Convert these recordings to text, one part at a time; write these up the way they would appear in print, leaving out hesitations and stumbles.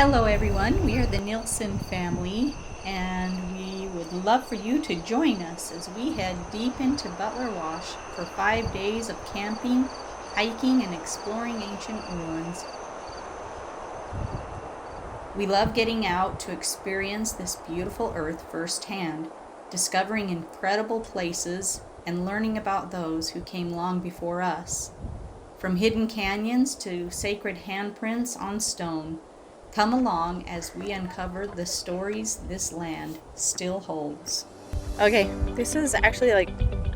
Hello everyone, we are the Nielsen family and we would love for you to join us as we head deep into Butler Wash for 5 days of camping, hiking, and exploring ancient ruins. We love getting out to experience this beautiful earth firsthand, discovering incredible places and learning about those who came long before us. From hidden canyons to sacred handprints on stone, come along as we uncover the stories this land still holds. Okay, this is actually like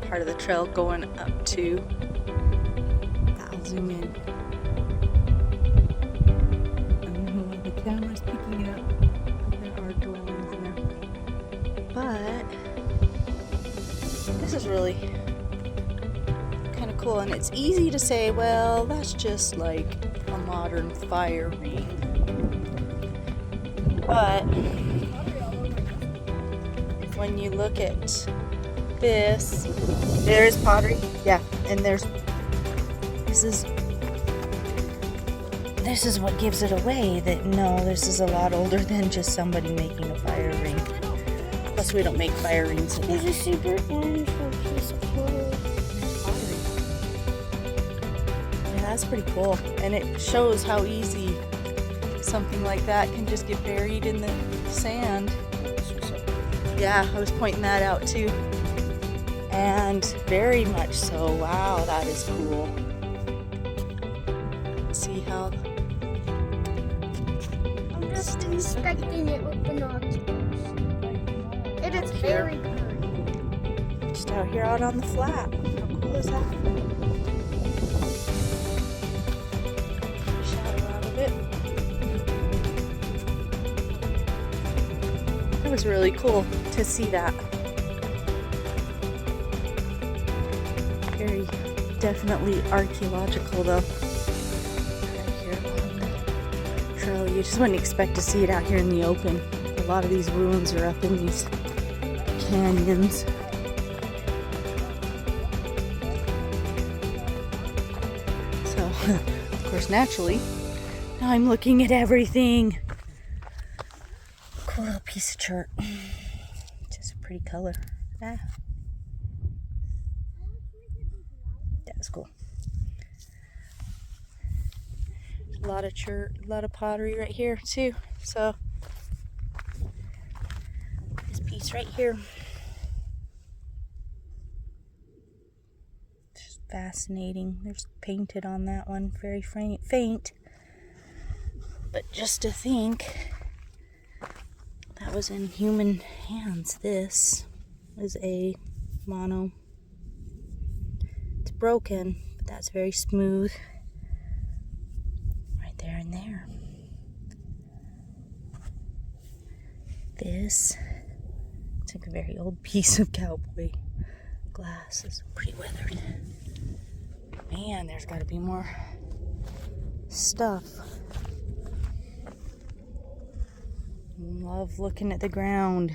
part of the trail going up to, I'll zoom in. I don't know why the camera's picking it up. There are dwellings there. But this is really kind of cool, and it's easy to say, well, that's just like a modern fire ring. But when you look at this, there's pottery, yeah, and this is what gives it away, that no, this is a lot older than just somebody making a fire ring. Plus, we don't make fire rings. There's a super orange piece of wood. Pottery. Yeah, that's pretty cool, and it shows how easy something like that can just get buried in the sand. Yeah, I was pointing that out too. And very much so. Wow, that is cool. See how I'm just inspecting it with binoculars. It is very good. just out here out on the flat. How cool is that? Shadow out of it. It was really cool to see that. Very definitely archaeological though. Right here on the trail. You just wouldn't expect to see it out here in the open. A lot of these ruins are up in these canyons. So, of course, naturally, now I'm looking at everything. Cool little piece of chert. Just a pretty color. Ah. That's cool. A lot of chert, a lot of pottery right here too. So this piece right here. Just fascinating. There's painted on that one, very faint. But just to think that was in human hands. This is a mono. It's broken, but that's very smooth. Right there and there. This, it's like a very old piece of cowboy glass. It's pretty weathered. Man, there's got to be more stuff. Love looking at the ground.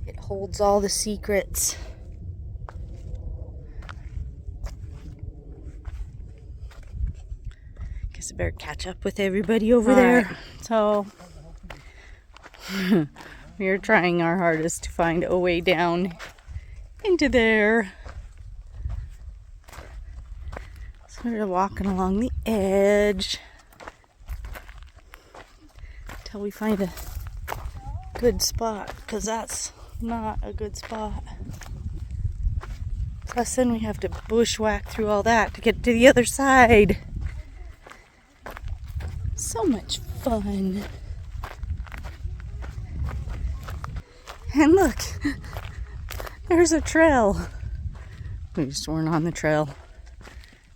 It holds all the secrets. Guess I better catch up with everybody over there. Right. So we are trying our hardest to find a way down into there. Sort of walking along the edge till we find a good spot, because that's not a good spot. Plus then we have to bushwhack through all that to get to the other side. So much fun. And look, there's a trail. We just weren't on the trail.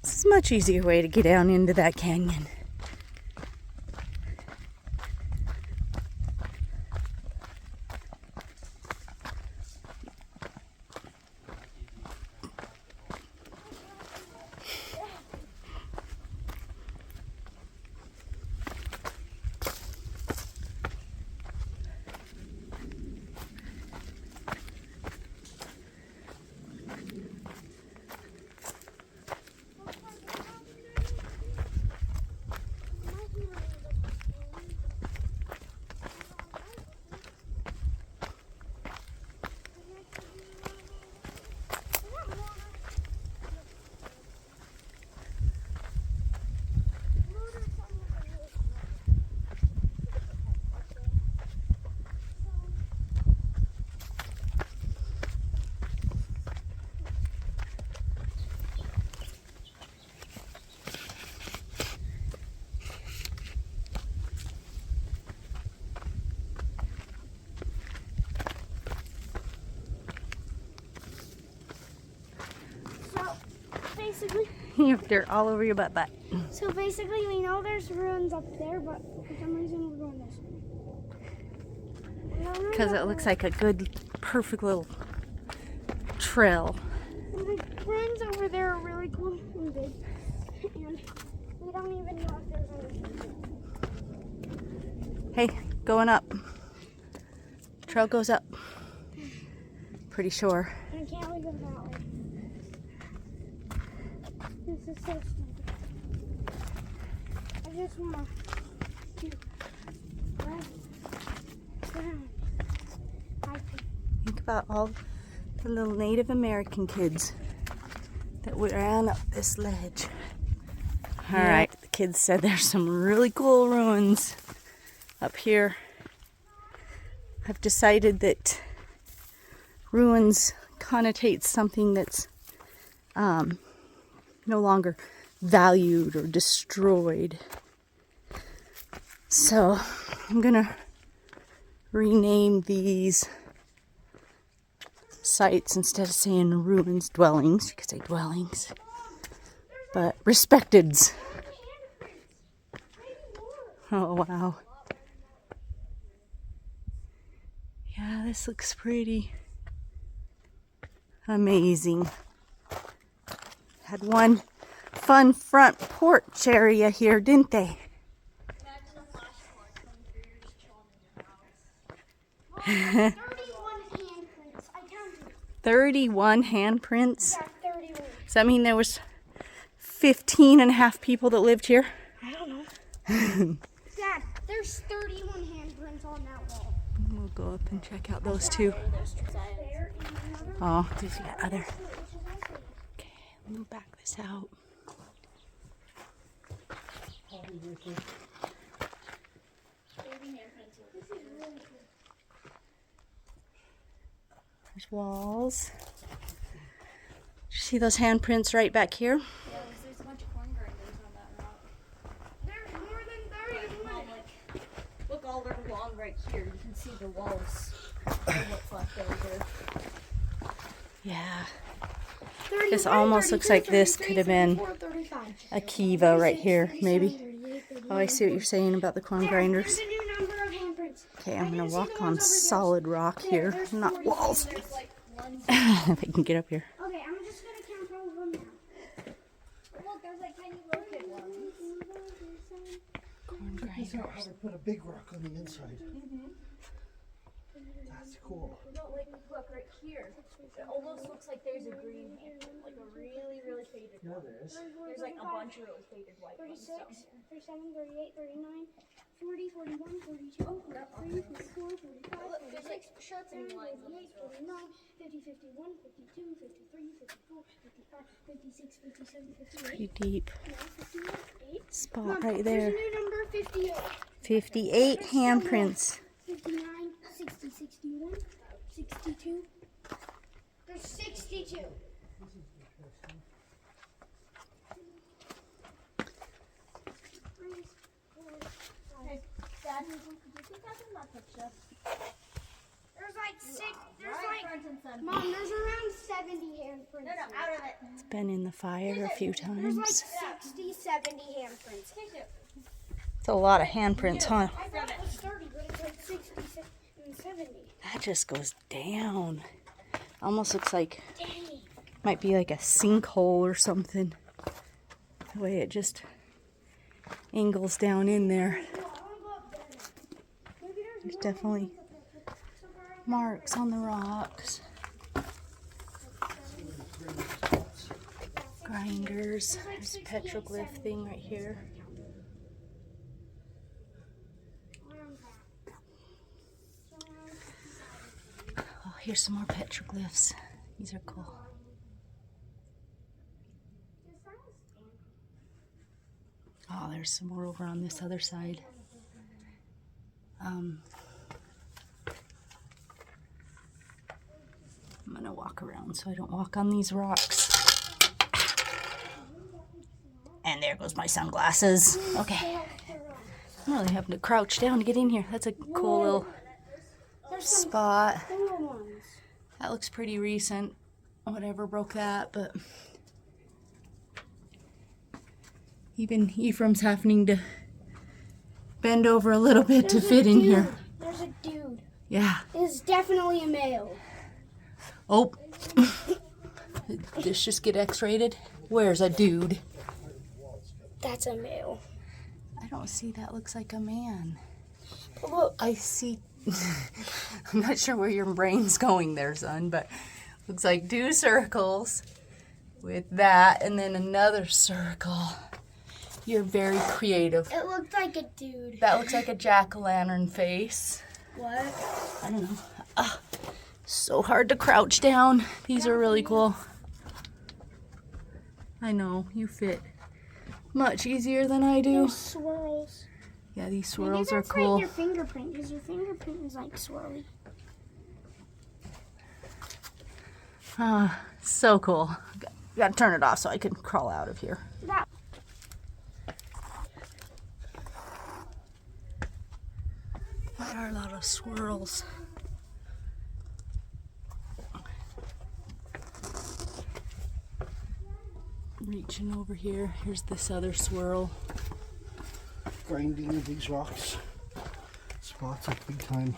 This is a much easier way to get down into that canyon. You have dirt all over your butt. So basically, we know there's ruins up there, but for some reason we're going this way. Because it looks like a good, perfect little trail. And the ruins over there are really cool and big. And we don't even know if there's anything. Hey, going up. Trail goes up. Pretty sure. And can't we go that way? This is so stupid. I just want to right down. Think about all the little Native American kids that ran up this ledge. All right, the kids said there's some really cool ruins up here. I've decided that ruins connotates something that's no longer valued or destroyed. So I'm gonna rename these sites, instead of saying ruins, dwellings. You could say dwellings, but respecteds. Oh wow. Yeah, this looks pretty amazing. Had one fun front porch area here, didn't they? 31 handprints. I counted. 31 handprints. Yeah, 31. Does that mean there was 15 and a half people that lived here? I don't know. Dad, there's 31 handprints on that wall. We'll go up and check out those two. Oh, there's the other. Okay, let me back this out. There's walls. Did you see those handprints right back here? Yeah, because there's a bunch of corn grinders on that rock. There's more than 31. Look all along right here. You can see the walls. What's left over. Yeah. 31, This almost looks like this could have been 35. a Kiva right here, maybe. Oh, I see what you're saying about the corn grinders. There's a new number of handprints. Okay, I'm gonna walk on solid rock here, not walls. If I can get up here. Okay, I'm just gonna count all of them now. Look, there's like tiny little kid ones. Corn This is grinders. how they put a big rock on the inside. That's cool. No, like, look right here. It almost looks like there's a green handprint, like a really, really faded Yeah, one. there is. There's like a bunch of really faded white ones. 36, 37, 38, 39, 40, 41, 42, 43, 44, 45, There's like shirts and lines on 48, these rocks. 49, 50, 51, 52, 53, 54, 55, 56, 57, 58. Pretty deep 58. spot Mom, right there's a there. new number, 58. 58 handprints. 59, 60, 61, 62. There's 62. Hey, Dad, could you take that in my picture? There's like six. There's Right, like. front and center. Mom, there's around 70 handprints. No, out of it. It's been in the fire a few There's like times. 60, 70 handprints. It's a lot of handprints, huh? I thought it was 30, but it's like 60 and 70. That just goes down. Almost looks like Dang. might be like a sinkhole or something. The way it just angles down in there. There's definitely marks on the rocks. Grinders. There's a petroglyph thing right here. Oh, here's some more petroglyphs. These are cool. Oh, there's some more over on this other side. I'm gonna walk around so I don't walk on these rocks. And there goes my sunglasses. Okay. I'm really having to crouch down to get in here. That's a cool little spot. Cool ones. That looks pretty recent. Whatever broke that, but Even Ephraim's having to bend over a little bit to There's a fit in dude. here. There's a dude. Yeah. It's definitely a male. Oh. Did this just get X-rated? Where's a dude? That's a male. I don't see that. Looks like a man. Look. I see. I'm not sure where your brain's going there, son, but looks like 2 circles with that and then another circle. You're very creative. It looked like a dude. That looks like a jack-o'-lantern face. What? I don't know. Ah, so hard to crouch down. These are really cool. I know, you fit much easier than I do. There's swirls. Yeah, these swirls Maybe are that's cool. like your fingerprint, because your fingerprint is like swirly. Ah, so cool. Gotta turn it off so I can crawl out of here. That. There are a lot of swirls. Reaching over here. Here's this other swirl. Grinding of these rocks. Spots like big time.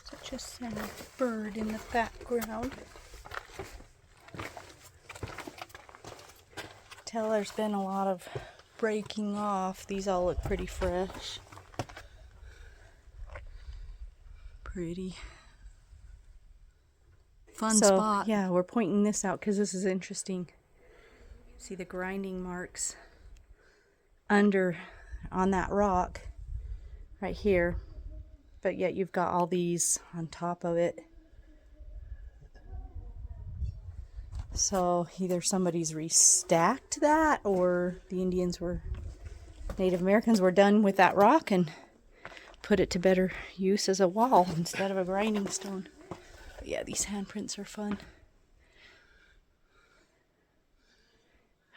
Such a sad bird in the background. Tell there's been a lot of breaking off. These all look pretty fresh. Pretty fun spot. Yeah, we're pointing this out because this is interesting. See the grinding marks under on that rock right here, but yet you've got all these on top of it. So either somebody's restacked that, or the Native Americans were done with that rock and put it to better use as a wall instead of a grinding stone. But yeah, these handprints are fun.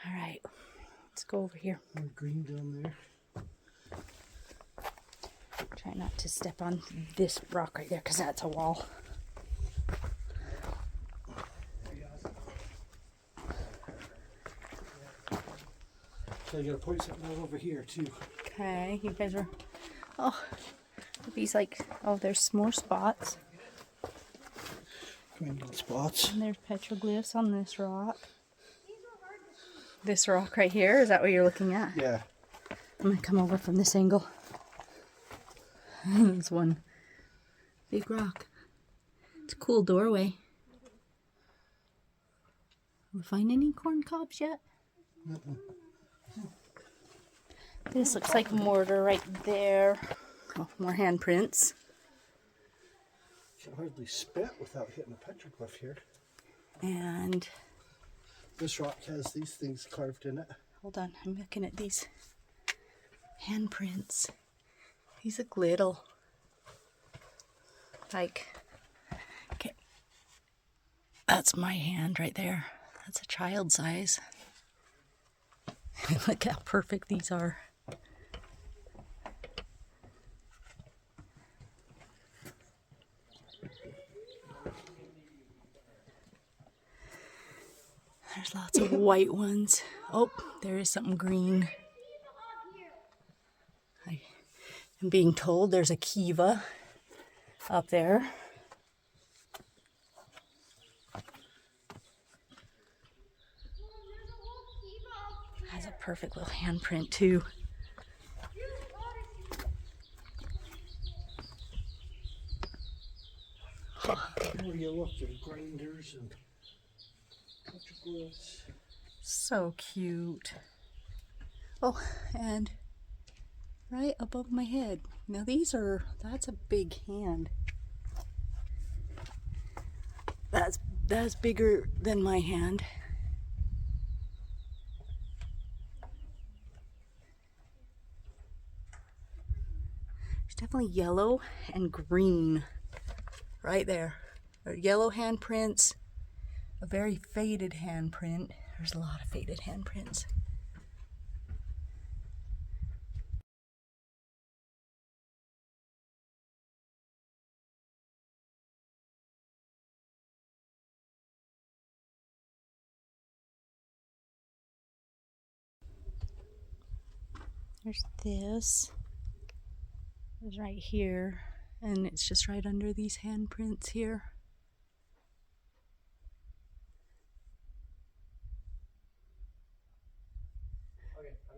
All right, let's go over here. More green down there. Try not to step on this rock right there because that's a wall. So I gotta point something out over here too. Okay, you guys are. Oh, these like. Oh, there's more spots. Grinding spots. And there's petroglyphs on this rock. This rock right here, is that what you're looking at? Yeah. I'm gonna come over from this angle. There's one big rock. It's a cool doorway. We find any corn cobs yet? This looks like mortar right there. Oh, more handprints. Can hardly spit without hitting a petroglyph here. And This rock has these things carved in it. hold on, I'm looking at these handprints. These look little. Like, okay, that's my hand right there. That's a child size. Look how perfect these are. There's lots of white ones. Oh, there is something green. I am being told there's a Kiva up there. Has a perfect little handprint too. Where you look, there's grinders and petroglyphs. So cute. Oh, and right above my head. Now that's a big hand. That's bigger than my hand. There's definitely yellow and green right there. Yellow handprints, a very faded handprint. There's a lot of faded handprints. There's this. It's right here. And it's just right under these handprints here.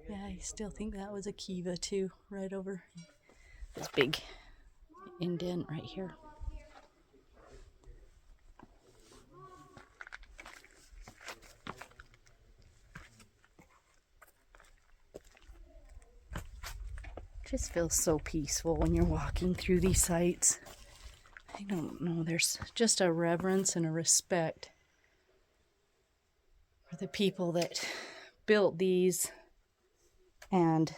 Yeah, I still think that was a Kiva too, right over this big indent right here. Just feels so peaceful when you're walking through these sites. I don't know, there's just a reverence and a respect for the people that built these and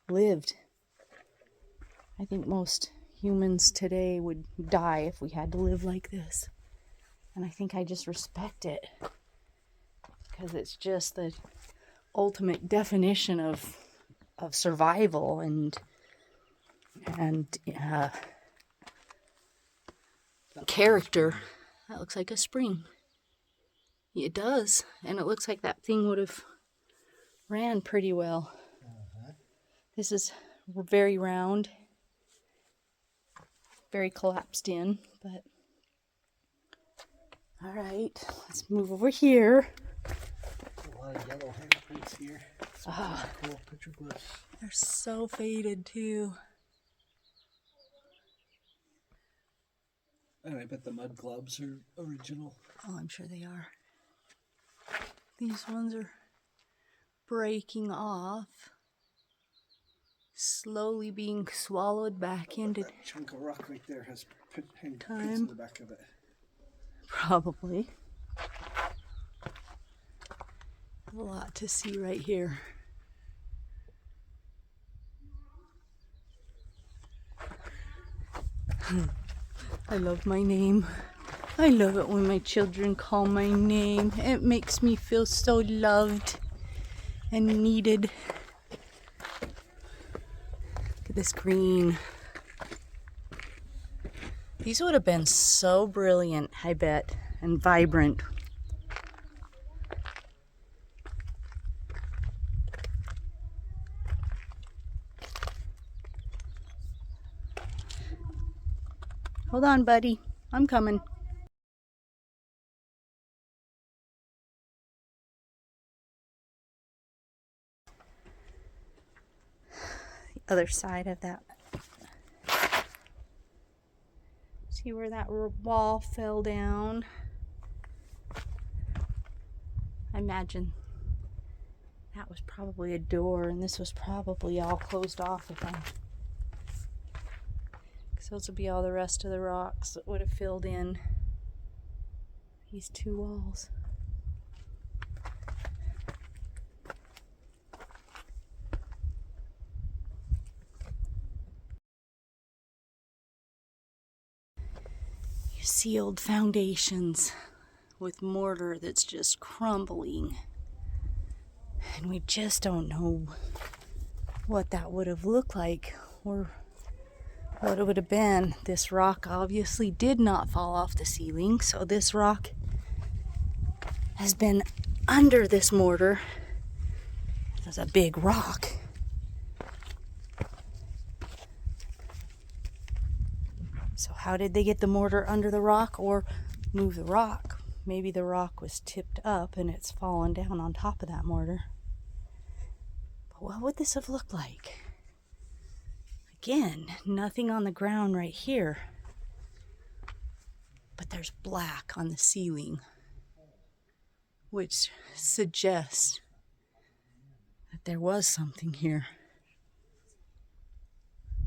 lived. I think most humans today would die if we had to live like this. And I think I just respect it because it's just the ultimate definition of survival and character. That looks like a spring. It does, and it looks like that thing would have ran pretty well. This is very round, very collapsed in, but all right, let's move over here. A lot of yellow handprints here. Ah, Cool petroglyphs. they're so faded too. And I bet the mud globs are original. Oh, I'm sure they are. These ones are breaking off, slowly being swallowed back into That chunk of rock right there has handprints Time. in the back of it. probably. A lot to see right here. I love my name. I love it when my children call my name. It makes me feel so loved and needed. Look at this green. These would have been so brilliant, I bet, and vibrant. Hold on, buddy. I'm coming. The other side of that. See where that wall fell down? I imagine that was probably a door, and this was probably all closed off again. Because those would be all the rest of the rocks that would have filled in these two walls. You see old foundations with mortar that's just crumbling. And we just don't know what that would have looked like or what it would have been. This rock obviously did not fall off the ceiling, so this rock has been under this mortar. This is a big rock. So how did they get the mortar under the rock or move the rock? Maybe the rock was tipped up and it's fallen down on top of that mortar. But what would this have looked like? Again, nothing on the ground right here. But there's black on the ceiling, which suggests that there was something here.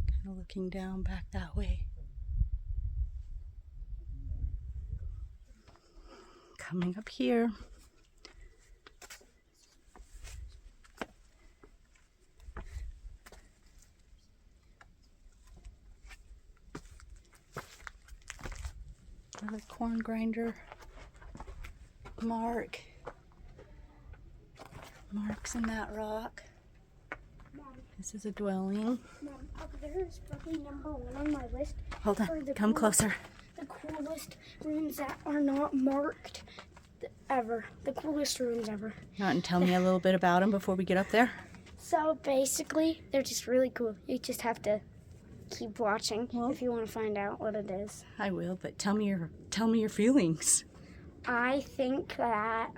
Kind of looking down back that way. Coming up here. Another corn grinder mark. Marks in that rock. This is a dwelling. Mom, up there is probably number one on my list. Hold on, come closer. The coolest rooms that are not marked ever. The coolest rooms ever. You want to tell me a little bit about them before we get up there? So basically, they're just really cool. You just have to keep watching if you want to find out what it is. I will, but tell me your feelings. I think that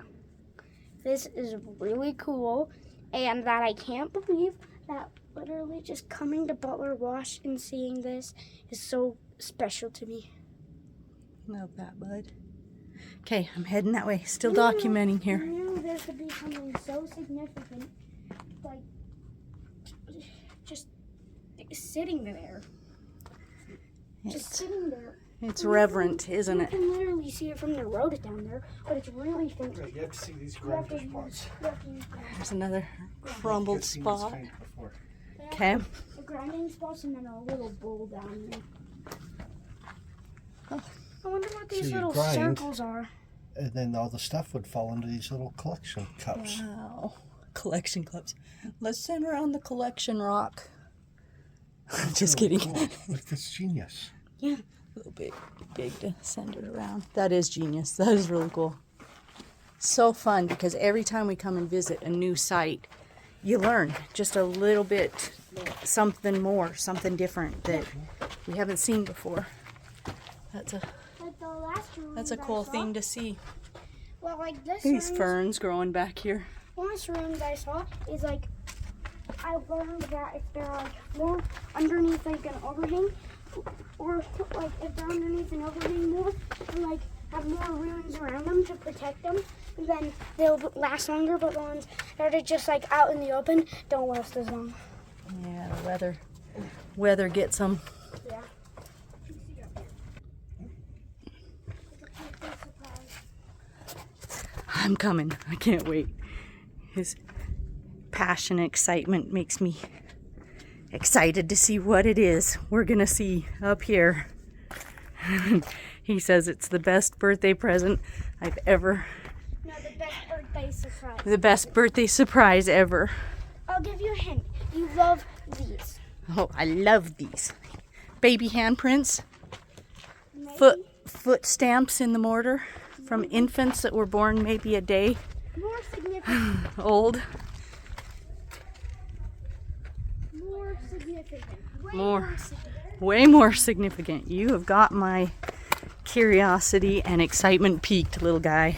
this is really cool, and that I can't believe that literally just coming to Butler Wash and seeing this is so special to me. Love that, bud. Okay, I'm heading that way. Still documenting here. I knew there could be something so significant, like just sitting there. Just sitting there. It's reverent, isn't You it? can literally see it from the road down there, but it's really faint. Right, you have to see these You have to grinder spots. use There's another crumbled I've seen this spot. kind before. Okay. the grinding spots and then a little bowl down there. Oh. I wonder what these So you little grind. circles are. And then all the stuff would fall into these little collection cups. Wow. Collection clips. Let's send around the collection rock. Just kidding. Cool. Look, that's genius. Yeah. A little big to send it around. That is genius. That is really cool. So fun because every time we come and visit a new site, you learn just a little bit, something more, something different that we haven't seen before. That's a Like the last room that's a that I cool saw- thing to see. Well, like this These room, ferns growing back here. last room that I saw is like, I learned that if they're like more underneath like an overhang, or like if they're underneath an overhang more, and like have more ruins around them to protect them, then they'll last longer. But the ones that are just like out in the open don't last as long. Yeah, the weather gets them. Yeah. I'm coming. I can't wait. His passion and excitement makes me excited to see what it is we're gonna see up here. He says it's the best birthday present I've ever, No, the best birthday surprise. the best birthday surprise ever. I'll give you a hint. You love these. Oh, I love these. Baby handprints, Maybe foot stamps in the mortar from infants that were born maybe a day more significant. old. More significant. Way More. significant. Way more significant. You have got my curiosity and excitement peaked, little guy.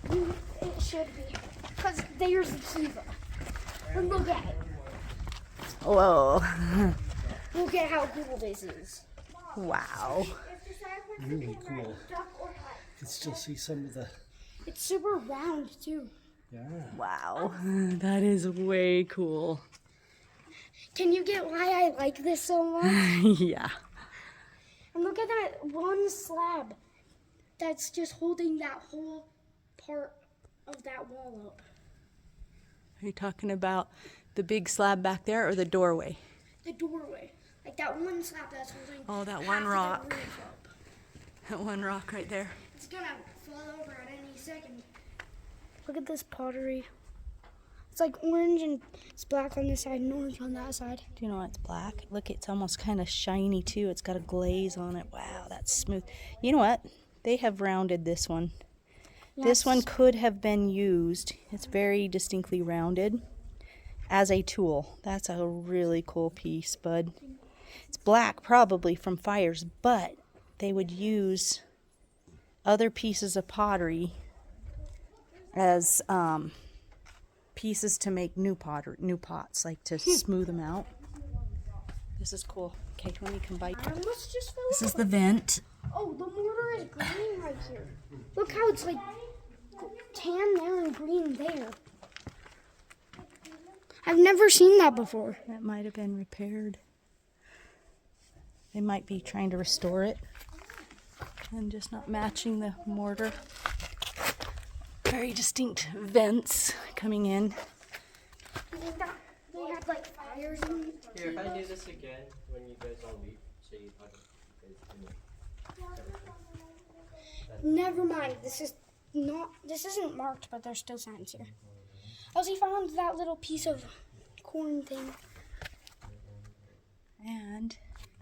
It should be. Because there's the Kiva. And look at it. Whoa. Look at how cool this is. Wow. Really cool. You can still see some of the. It's super round too. Yeah. Wow. That is way cool. Can you get why I like this so much? Yeah. And look at that one slab that's just holding that whole part of that wall up. Are you talking about the big slab back there or the doorway? The doorway. Like that one slab that's holding Oh, that half one of the rock. roof up. That one rock right there. It's gonna fall over at any second. Look at this pottery. It's like orange and it's black on this side and orange on that side. Do you know why it's black? Look, it's almost kind of shiny too. It's got a glaze on it. Wow, that's smooth. You know what? They have rounded this one. This one could have been used. It's very distinctly rounded as a tool. That's a really cool piece, bud. It's black probably from fires, but they would use other pieces of pottery as pieces to make new pots, like to smooth them out. This is cool. Okay, let me come bite. I almost just fell This is the vent. Oh, the mortar is green right here. Look how it's like tan there and green there. I've never seen that before. That might have been repaired. They might be trying to restore it and just not matching the mortar. Very distinct vents coming in. You think that they had like fires in Here, if I do this again when you guys all leave, so you Never mind. This isn't marked, but there's still signs here. Elsie found that little piece of corn thing. And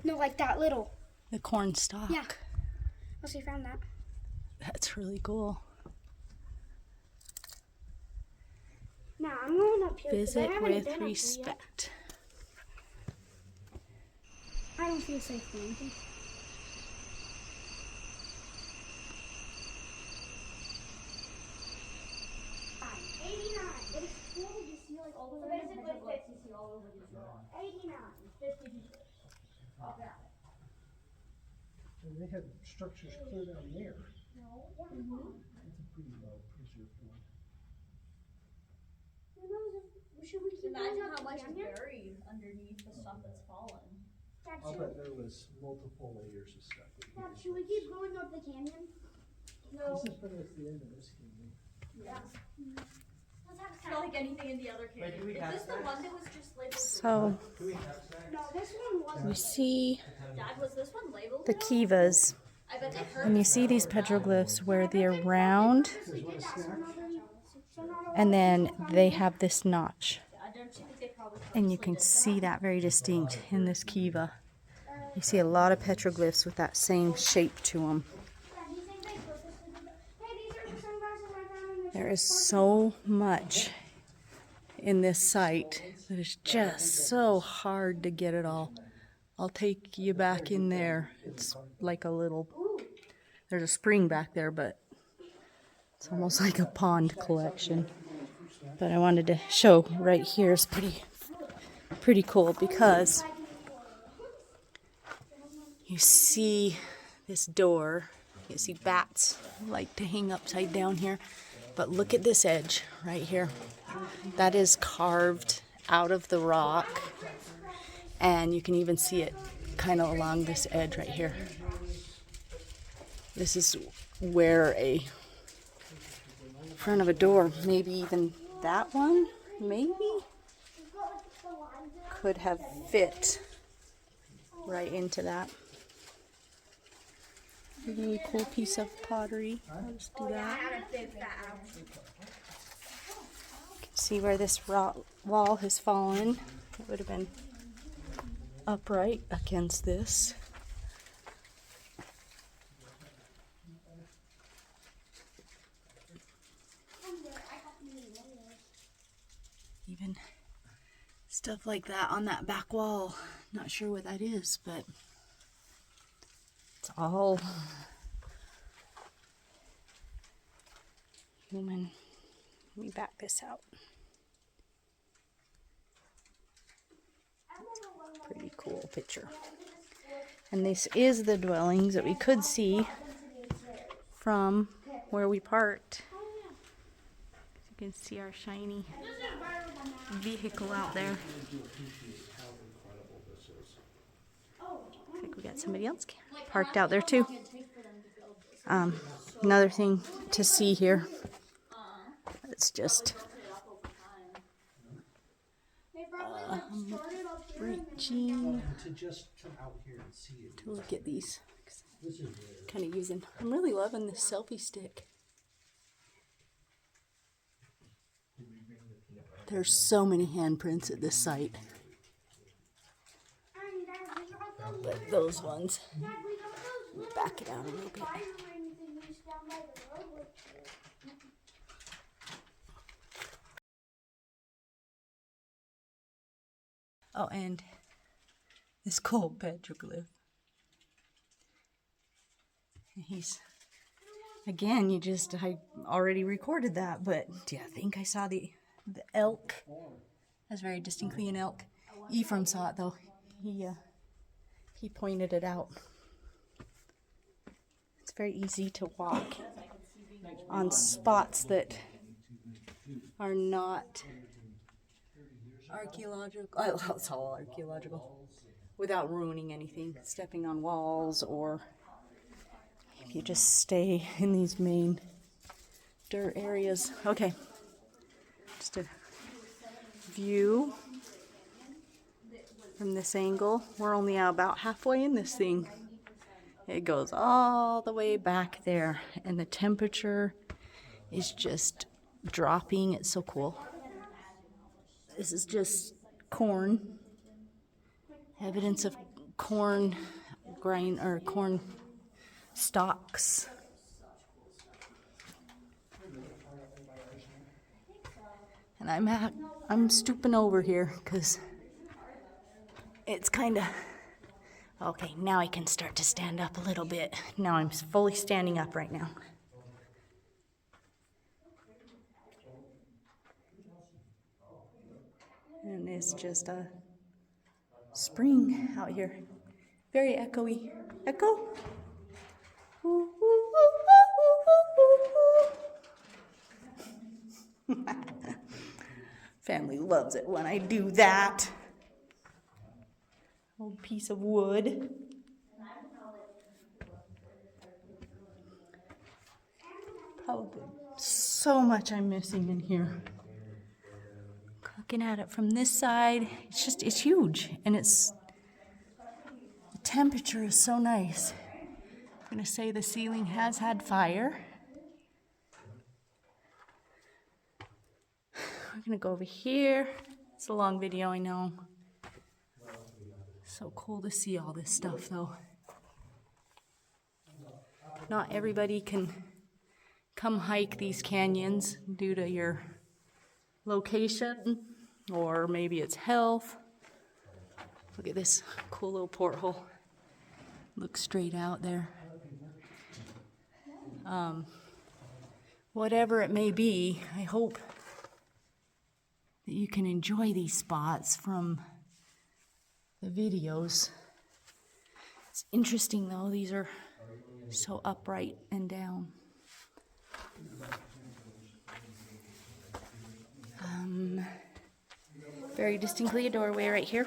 No, like that little. the corn stalk. Yeah. Elsie found that. That's really cool. Now I'm going up too. 'Cause I Visit haven't with been up there yet. respect. I don't feel safe going to. And they had structures clear down there. It's a pretty well preserved one. Imagine how much is buried underneath the stuff that's fallen. I'll bet there was multiple layers of stuff. Dad, should we keep going up the canyon? This is pretty much the end of this canyon. It's not like anything in the other canyon. Is this the one that was just labeled? So No, this one wasn't. we see Dad, was this one labeled? the kivas, I bet they hurt. and you see these petroglyphs where they're round, and then they have this notch, Don't you think they probably and you can see that very distinct in this kiva. You see a lot of petroglyphs with that same shape to them. There is so much in this site that it's just so hard to get it all. I'll take you back in there. It's like a little, there's a spring back there, but it's almost like a pond collection. But I wanted to show right here is pretty cool because you see this door. You see bats like to hang upside down here. But look at this edge right here. That is carved out of the rock. And you can even see it kind of along this edge right here. This is where a front of a door, maybe even that one, maybe, could have fit right into that. A really cool piece of pottery. I'll just do that. You can see where this wall has fallen. It would have been upright against this. Even stuff like that on that back wall. Not sure what that is, but it's all human. Let me back this out. Pretty cool picture. And this is the dwellings that we could see from where we parked. You can see our shiny vehicle out there. I think we got somebody else parked out there too. Another thing to see here. It's just reaching To just come out here and see it. to look at these. This is Kind of using. I'm really loving this selfie stick. There's so many handprints at this site. Like those ones. Back it out a little bit. Oh, and this cool petroglyph. He's, again, I already recorded that, but do you think I saw the elk? That's very distinctly an elk. Ephraim saw it though. He pointed it out. It's very easy to walk on spots that are not archaeological. Oh, it's all archaeological. Without ruining anything, stepping on walls, or if you just stay in these main dirt areas. Okay, just a view from this angle. We're only about halfway in this thing. It goes all the way back there, and the temperature is just dropping. It's so cool. This is just corn. Evidence of corn grind or corn stalks. And I'm stooping over here because it's kind of, okay, now I can start to stand up a little bit. Now I'm fully standing up right now. And it's just a spring out here. Very echoey. Echo? Ooh, ooh, ooh, ooh, ooh, ooh. Family loves it when I do that. Old piece of wood. Probably so much I'm missing in here. Looking at it from this side, it's huge, and the temperature is so nice. I'm gonna say the ceiling has had fire. We're gonna go over here. It's a long video, I know. So cool to see all this stuff though. Not everybody can come hike these canyons due to your location, or maybe it's health. Look at this cool little porthole. Look straight out there. Whatever it may be, I hope that you can enjoy these spots from the videos. It's interesting though, these are so upright and down. Very distinctly a doorway right here.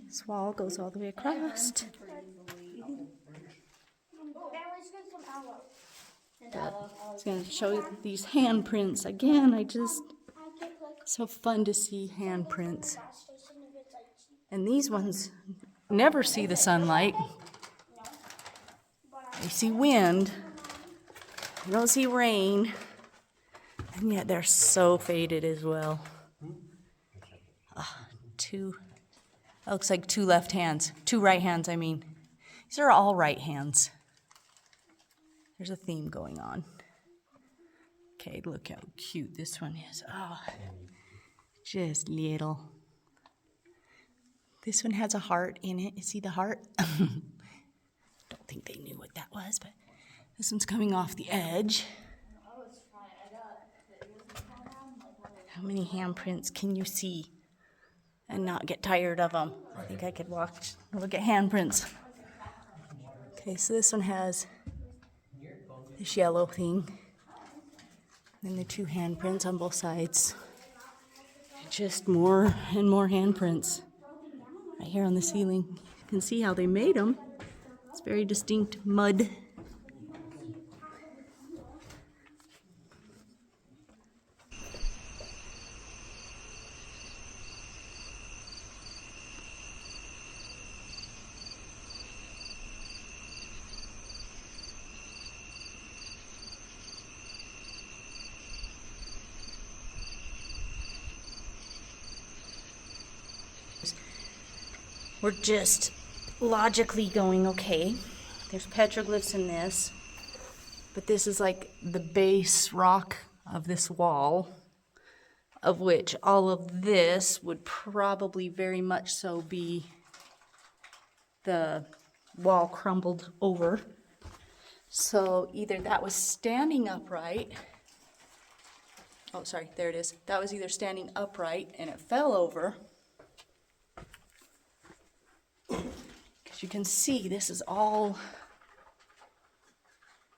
This wall goes all the way across. I was going to show you these handprints again. So fun to see handprints. And these ones never see the sunlight. They see wind. They don't see rain. And yet they're so faded as well. Looks like two left hands. Two right hands, I mean. These are all right hands. There's a theme going on. Okay, look how cute this one is. Oh, just little. This one has a heart in it. You see the heart? Don't think they knew what that was, but this one's coming off the edge. How many handprints can you see and not get tired of them? I think I could look at handprints. Okay, so this one has this yellow thing. And the two handprints on both sides. Just more and more handprints. Right here on the ceiling. You can see how they made them. It's very distinct mud. We're just logically going, okay, there's petroglyphs in this, but this is like the base rock of this wall, of which all of this would probably very much so be the wall crumbled over. So either that was standing upright, oh sorry, there it is. That was either standing upright and it fell over, you can see this is all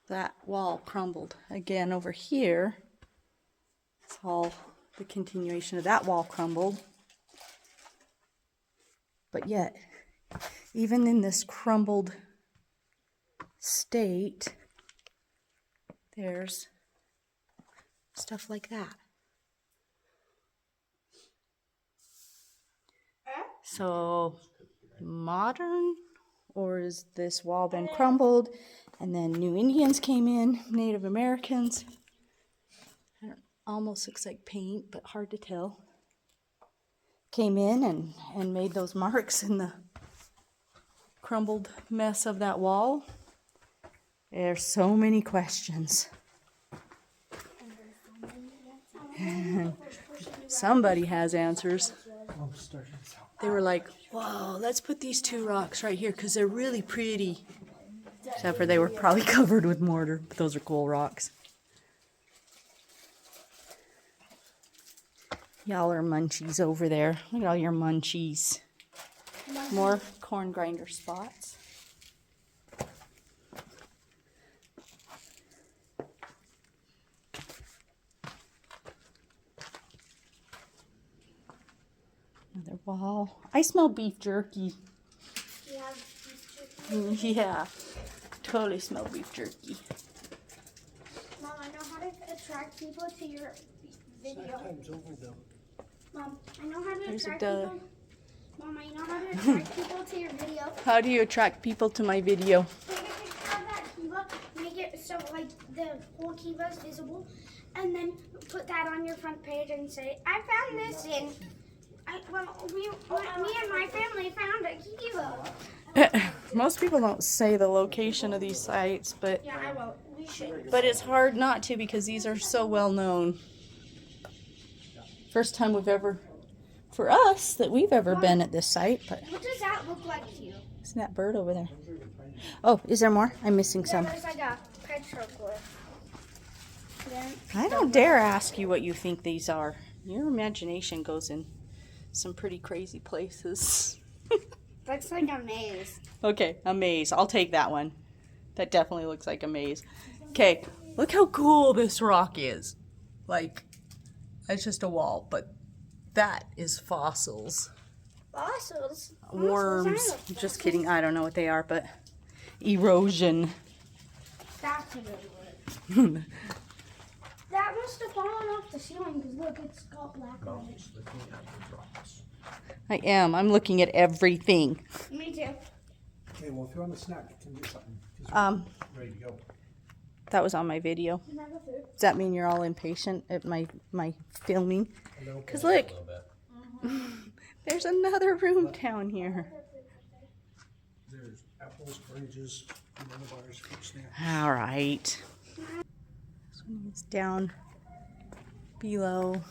that wall crumbled. Again, over here, it's all the continuation of that wall crumbled. But yet, even in this crumbled state, there's stuff like that. So, modern? Or is this wall been crumbled and then new Indians came in, Native Americans? It almost looks like paint, but hard to tell. Came in and made those marks in the crumbled mess of that wall. There's so many questions. And Somebody has answers. I'll start this out. They were like, whoa, let's put these two rocks right here because they're really pretty. Except for they were probably covered with mortar, but those are cool rocks. Y'all are munchies over there. Look at all your munchies. More corn grinder spots. Another wall. I smell beef jerky. You have beef jerky? Yeah, totally smell beef jerky. Mom, I know how to attract people to your video. Time's over though. Mom, I know how to There's a attract duh. people. Mom, I know how to attract people to your video. How do you attract people to my video? Take a picture of that Kiva, make it so like the whole Kiva is visible, and then put that on your front page and say, I found this in. Me and my family found a Kiva. Most people don't say the location of these sites, but Yeah, I will. We should. it's hard not to because these are so well known. First time for us, that we've ever been at this site. But What does that look like to you? isn't that bird over there? Oh, is there more? I'm missing some. There's like a petroglyph. Then I don't dare ask you what you think these are. Your imagination goes in some pretty crazy places. that's like a maze. Okay, a maze. I'll take that one. That definitely looks like a maze. Okay, look how cool this rock is. Like, it's just a wall, but that is fossils. Fossils. Worms. Just kidding. I don't know what they are, but erosion. That's a good word. That must have fallen off the ceiling because look, it's got black on it. I am. I'm looking at everything. Me too. Okay, well, if you want a snack, you can get something. 'Cause we're ready to go. That was on my video. Can I have a food? Does that mean you're all impatient at my filming? Because look, there's another room down here. There's apples, oranges, banana bars, fruit snacks. All right. This one is down below.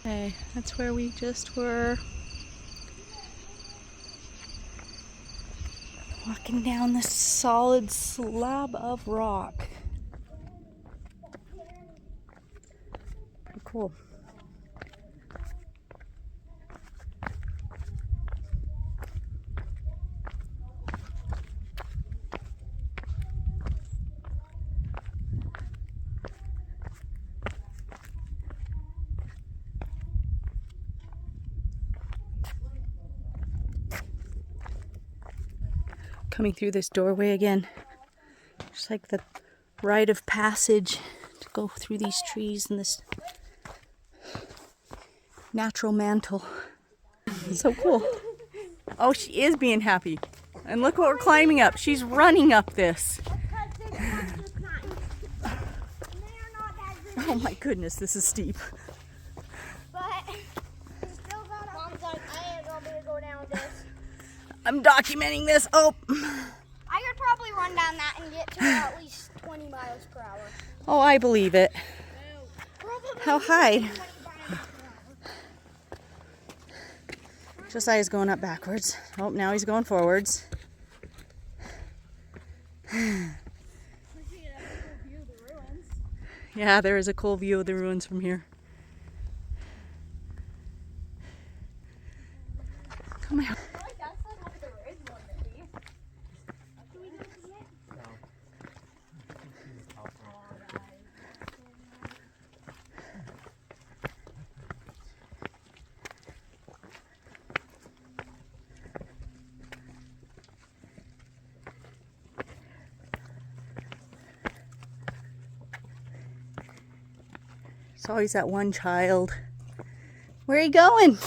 Okay, that's where we just were. Walking down this solid slab of rock. Pretty cool. Coming through this doorway again. Just like the rite of passage to go through these trees and this natural mantle. So cool. Oh, she is being happy. And look what we're climbing up. She's running up this. Oh my goodness, this is steep. But still got Mom's like, I ain't gonna be able to go down this. I'm documenting this. Oh. I could probably run down that and get to at least 20 miles per hour. Oh, I believe it. Probably How high? 20 miles per hour. Josiah's going up backwards. Oh, now he's going forwards. Yeah, there is a cool view of the ruins from here. Come on. It's always that one child. Where are you going?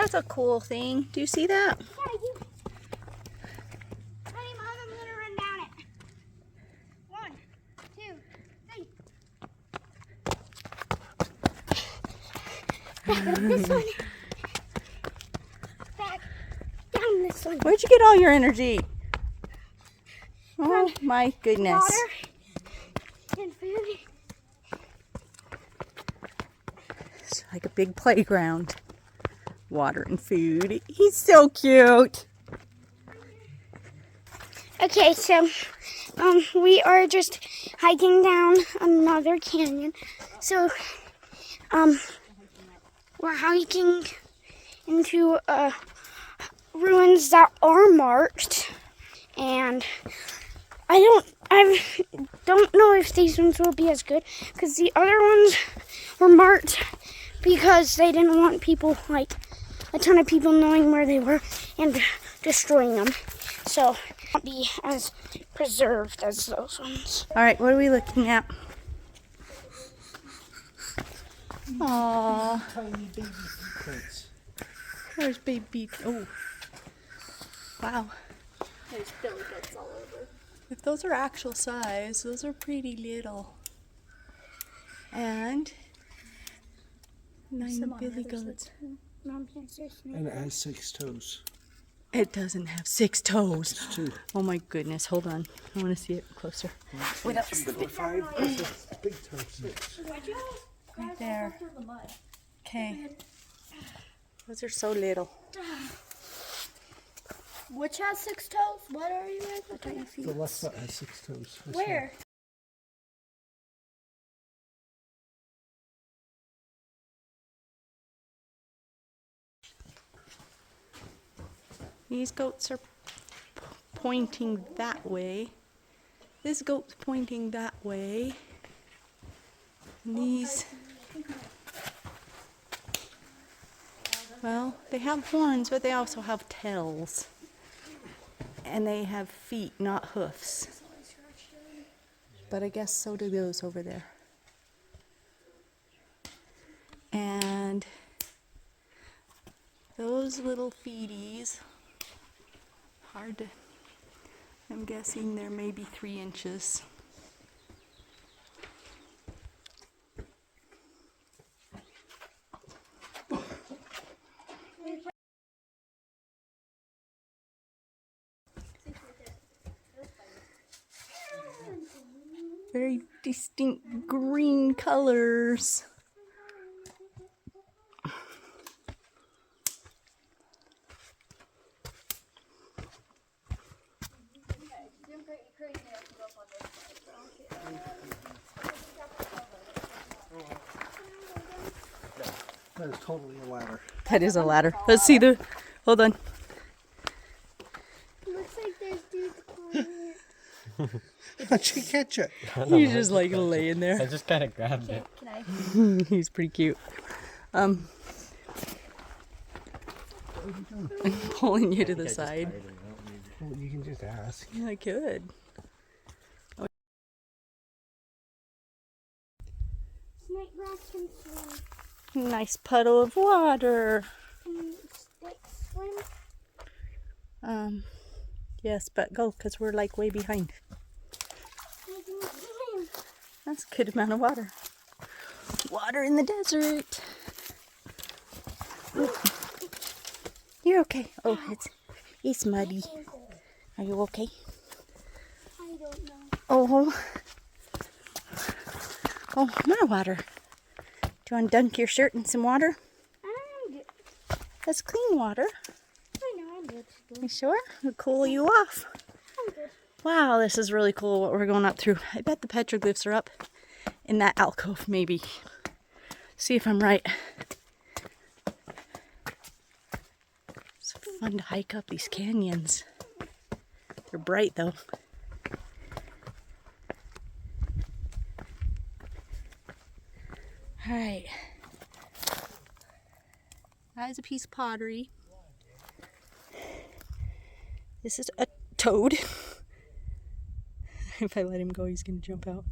That's a cool thing. Do you see that? Yeah, you. Ready, Mom? I'm gonna run down it. 1, 2, 3. Back up this one. Back down this one. Where'd you get all your energy? Oh my goodness. Water and food. It's like a big playground. Water and food. He's so cute. Okay, so we are just hiking down another canyon. So we're hiking into ruins that are marked, and I don't know if these ones will be as good because the other ones were marked because they didn't want people, like a ton of people, knowing where they were and destroying them. So it won't be as preserved as those ones. All right, what are we looking at? Aww, Tiny baby footprints. there's baby. Oh, wow. There's billy goats all over. If those are actual size, those are pretty little. And 9 billy goats. And it has 6 toes. It doesn't have 6 toes. It's 2. Oh my goodness, hold on. I want to see it closer. 1, 2, 3, 4, 5. That's a big toe. 6. Right there. Okay. Those are so little. Which has 6 toes? What are you guys looking at? The left foot has 6 toes. This Where? These goats are pointing that way. This goat's pointing that way. And these, well, they have horns, but they also have tails. And they have feet, not hoofs. But I guess so do those over there. And those little feeties, hard to, I'm guessing they're maybe 3 inches. Very distinct green colors. That is totally a ladder. That is a ladder. Let's see the, hold on. Looks like there's dudes climbing it. How'd you catch it? He's just like laying I there. just kind of grabbed it. Can I? He's pretty cute. I'm pulling you to the side. Well, you can just ask. Yeah, I could. Snake grass can swim. Nice puddle of water. Can sticks swim? Yes, but go, because we're like way behind. They can swim. That's a good amount of water. Water in the desert. Ooh. You're okay. Oh, it's muddy. Are you okay? I don't know. Oh, more water. Do you want to dunk your shirt in some water? I'm good. That's clean water. I know I'm good. You sure? It'll cool you off. I'm good. Wow, this is really cool what we're going up through. I bet the petroglyphs are up in that alcove, maybe. See if I'm right. It's fun to hike up these canyons. They're bright though. All right. That is a piece of pottery. This is a toad. If I let him go, he's gonna jump out.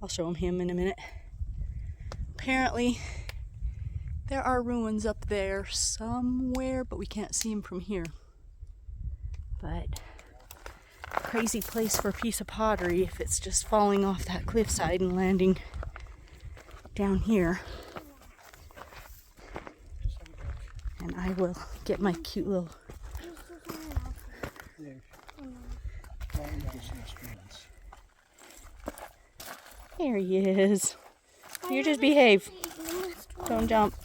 I'll show him in a minute. Apparently, There are ruins up there somewhere, but we can't see them from here. But crazy place for a piece of pottery if it's just falling off that cliffside and landing down here. And I will get my cute little... There he is. You just behave. Don't jump.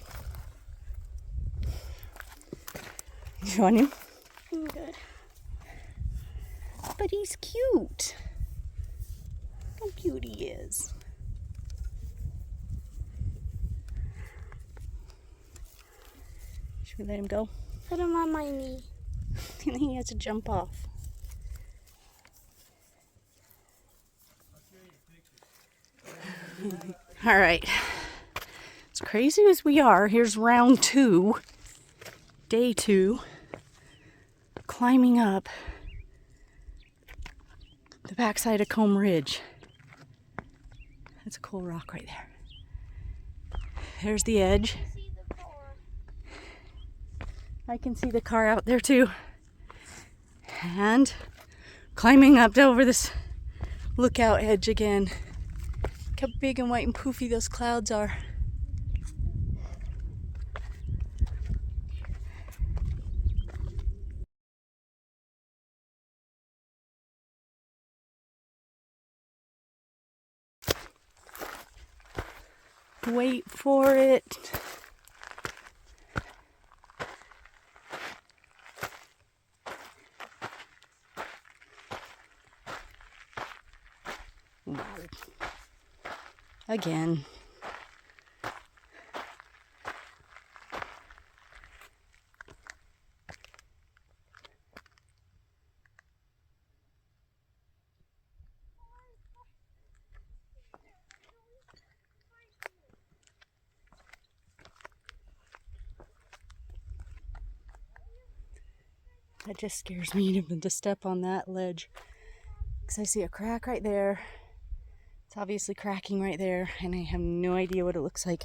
You want him? I'm good. But he's cute. How cute he is. Should we let him go? Put him on my knee. And he has to jump off. All right. As crazy as we are, here's round 2, day 2, climbing up the backside of Combe Ridge. That's a cool rock right there. There's the edge. I can see the car out there too. And climbing up over this lookout edge again. Look how big and white and poofy those clouds are. Wait for it. Wow. Again. That just scares me even to step on that ledge. Because I see a crack right there. It's obviously cracking right there, and I have no idea what it looks like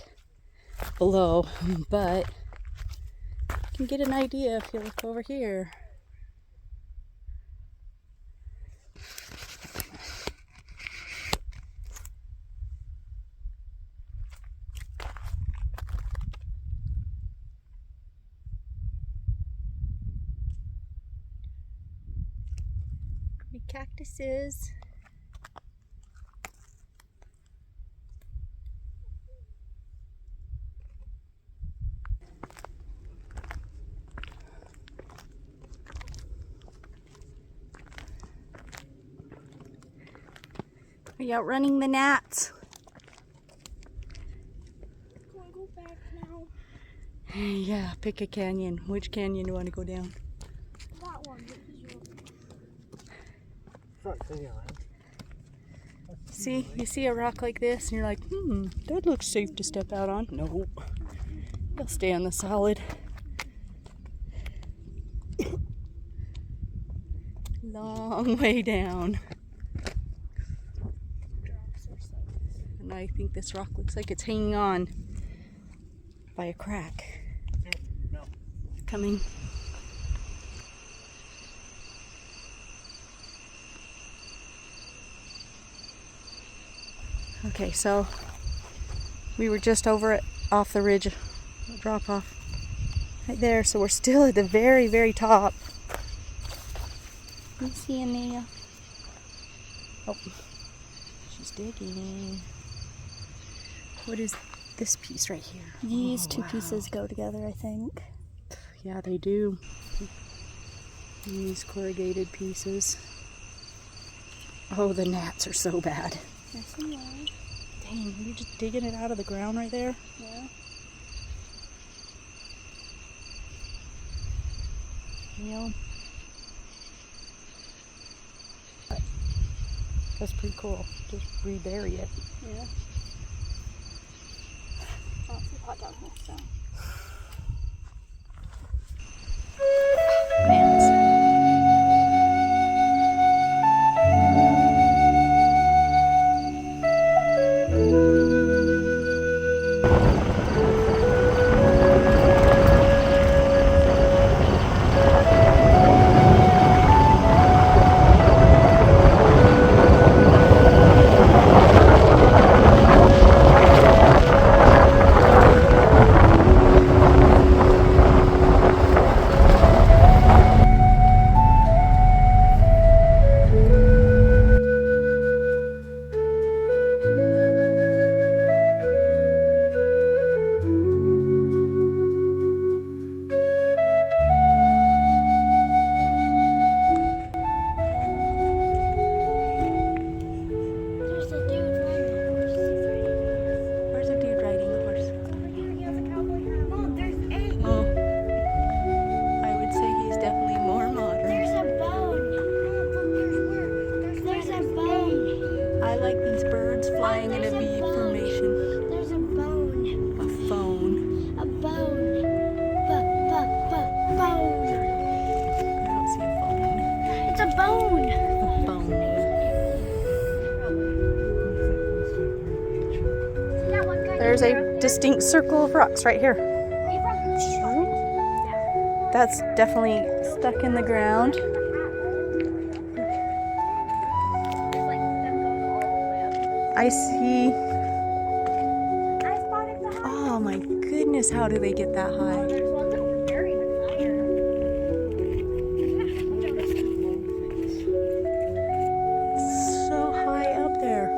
below, but you can get an idea if you look over here. Pretty cactuses. Are you outrunning the gnats? Can we go back now? Yeah, pick a canyon. Which canyon do you want to go down? That one. See, you see a rock like this and you're like, that looks safe to step out on. No, you'll stay on the solid. Long way down. And I think this rock looks like it's hanging on by a crack. No. Coming. Okay, so we were just over it off the ridge, drop off right there. So we're still at the very, very top. You see Amelia? Oh, she's digging. What is this piece right here? These two wow. pieces go together, I think. Yeah, they do. These corrugated pieces. Oh, the gnats are so bad. Yes, they are. Dang, are you just digging it out of the ground right there? Yeah. You know? That's pretty cool. Just rebury it. Yeah. Oh, it's hot down here, so. distinct circle of rocks right here. That's definitely stuck in the ground. I see. Oh my goodness, how do they get that high? So high up there.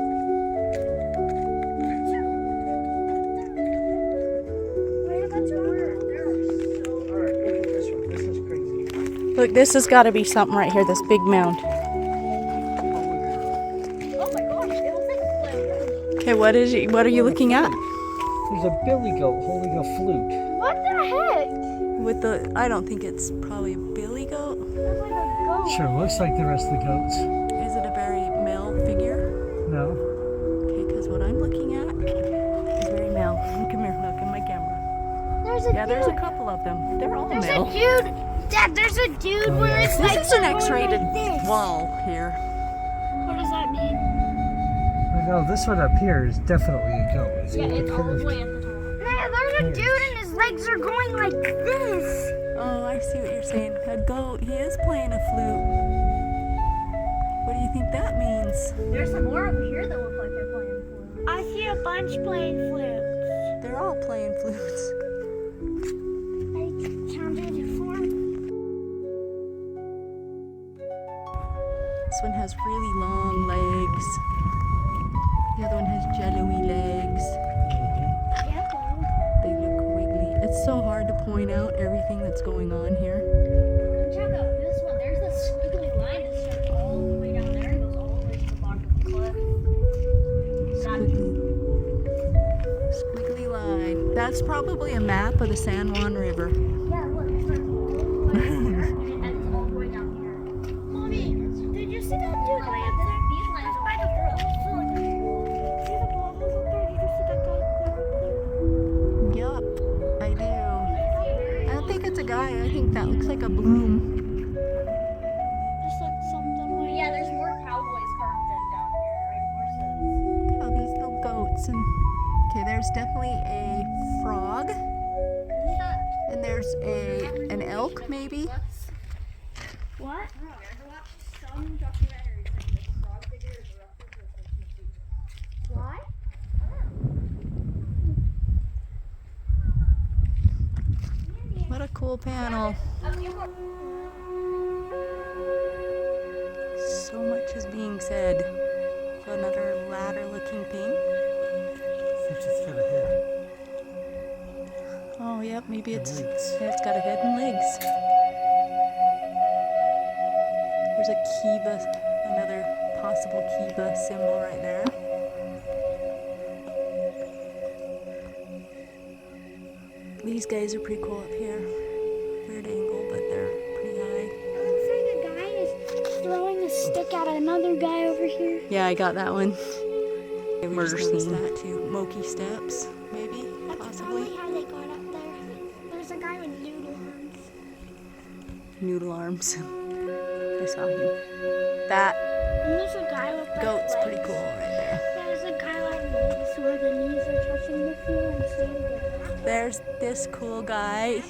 Alright, look at this one. This is crazy. Look, this has got to be something right here, this big mound. Okay, what are you looking at? There's a billy goat holding a flute. What the heck? With the, I don't think it's probably a billy goat. That's like a goat. Sure, looks like the rest of the goats. Is it a very male figure? No. Okay, because what I'm looking at is very male. Come here, look in my camera. There's a Yeah, dude. there's a couple of them. They're all There's male. a dude. Dad, there's a dude where it's This like is an going X-rated like this. wall here. What does that mean? No, this one up here is definitely a goat. It's got the curved- way at the top. Nah, there's a dude and his legs are going like this. Oh, I see what you're saying. A goat. He is playing a flute. What do you think that means? There's some more over here that look like they're playing flute. I see a bunch playing flutes. They're all playing flutes. I counted 4. This one has really long legs. The other one has jello-y legs. They look wiggly. It's so hard to point out everything that's going on here. Come check out this one. There's this squiggly line that starts all the way down there and goes all the way to the bottom of the cliff. Squiggly line. That's probably a map of the San Juan River. Yeah, look, it starts all the way down there and it ends all the way down here. Mommy, did you see that dude Oh, way yeah, up there? these lines are By the through. See the bubbles up there? Did you see that guy there? Yup, I do. I don't think it's a guy. I think that looks like a bloom. Just like something But like yeah, there's more cowboys carved in down here, right? Horses. Oh, these little goats. And okay, there's definitely a frog. And there's an elk, maybe. what? I don't know, ever watched some documentaries like this frog figure is a replica of Why? What a cool panel. So much is being said. So another ladder-looking thing. It's just got a head. Oh, yep, maybe it's legs. yeah, it's got a head and legs. There's a Kiva, another possible Kiva symbol right there. These guys are pretty cool up here. Weird angle, but they're pretty high. It looks like a guy is throwing a stick at another guy over here. Yeah, I got that one. Murder scene. scene. That too. Moki steps, maybe, That's possibly. probably how they got up there. There's a guy with noodle arms. Noodle arms. I saw him. That And there's a guy with like goat's legs. pretty cool right there. There's a guy like legs where the knees are touching the floor and sand. There's this cool guy.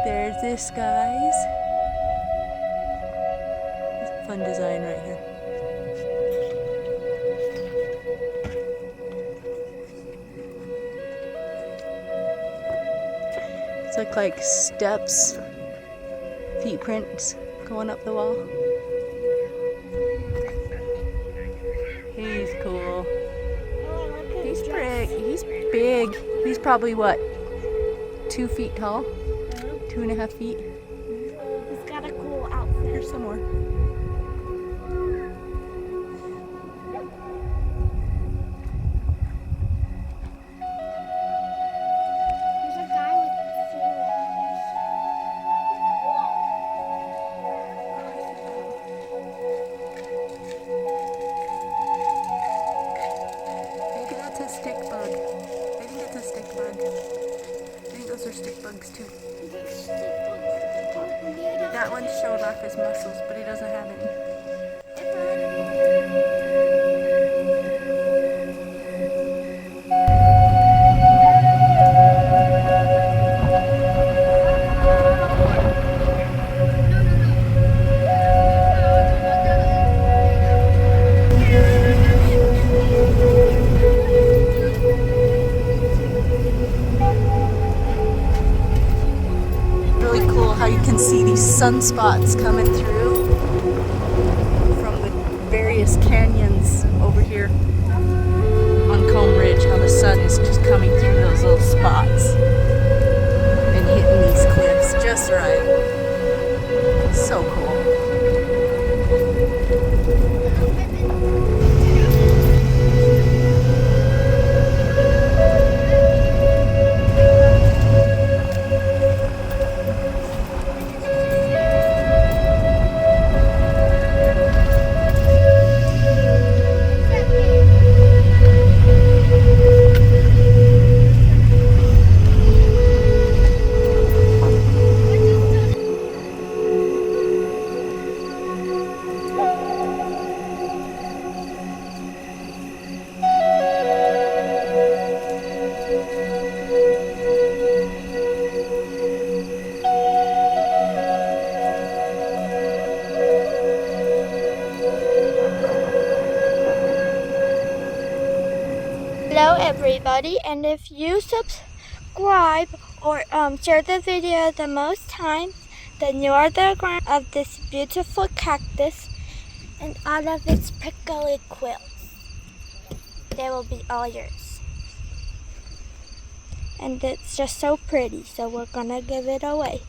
There's this guy's. Fun design right here. It's like steps, feet prints going up the wall. He's cool. He's big. He's probably what? 2 feet tall? 2.5 feet? He's got a cool outfit. Here's some more. There's a guy with 4 arms. Maybe that's a stick bug. I think it's a stick bug. I think those are stick bugs too. That one showed off his muscles, but he doesn't have any. can see these sunspots coming through from the various canyons over here on Comb Ridge, how the sun is just coming through those little spots and hitting these cliffs just right. So cool. Hello everybody, and if you subscribe or share the video the most times, then you are the ground of this beautiful cactus and all of its prickly quills. They will be all yours. And it's just so pretty, so we're gonna give it away.